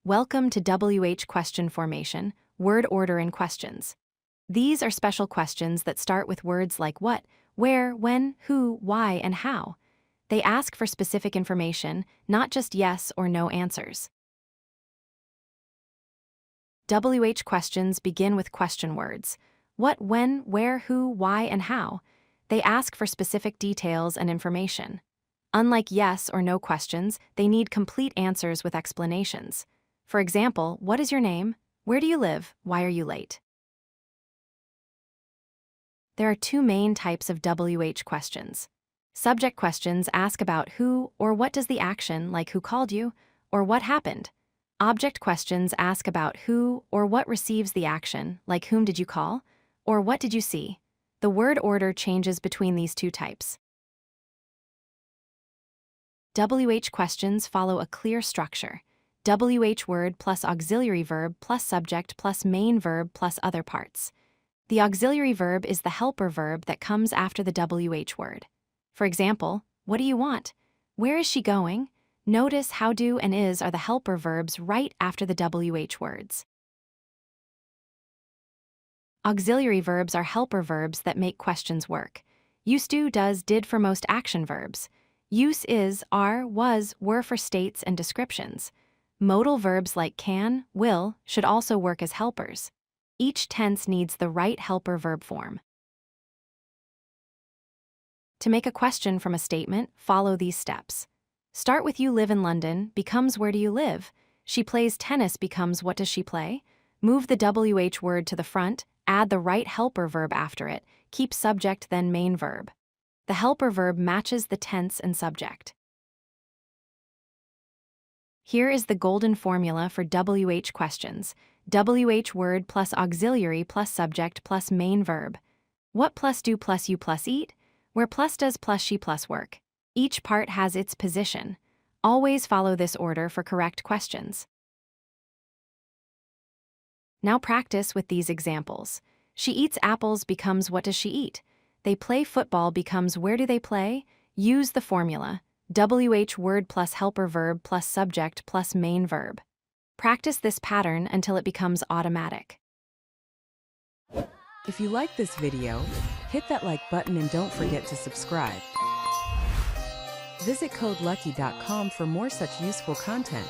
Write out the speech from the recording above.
Welcome to WH question formation, word order in questions. These are special questions that start with words like what, where, when, who, why, and how. They ask for specific information, not just yes or no answers. WH questions begin with question words. What, when, where, who, why, and how. They ask for specific details and information. Unlike yes or no questions, they need complete answers with explanations. For example, what is your name? Where do you live? Why are you late? There are two main types of WH questions. Subject questions ask about who or what does the action, like who called you, or what happened. Object questions ask about who or what receives the action, like whom did you call, or what did you see. The word order changes between these two types. WH questions follow a clear structure. WH word plus auxiliary verb plus subject plus main verb plus other parts. The auxiliary verb is the helper verb that comes after the WH word. For example, what do you want? Where is she going? Notice how do and is are the helper verbs right after the WH words. Auxiliary verbs are helper verbs that make questions work. Used to, does, did for most action verbs. Use is, are, was, were for states and descriptions. Modal verbs like can, will, should also work as helpers. Each tense needs the right helper verb form. To make a question from a statement, follow these steps. Start with you live in London becomes where do you live? She plays tennis becomes what does she play? Move the WH word to the front, add the right helper verb after it, keep subject then main verb. The helper verb matches the tense and subject. Here is the golden formula for WH questions. WH word plus auxiliary plus subject plus main verb. What plus do plus you plus eat? Where plus does plus she plus work. Each part has its position. Always follow this order for correct questions. Now practice with these examples. She eats apples becomes what does she eat? They play football becomes where do they play? Use the formula. WH word plus helper verb plus subject plus main verb. Practice this pattern until it becomes automatic. If you like this video, hit that like button and don't forget to subscribe. Visit codelucky.com for more such useful content.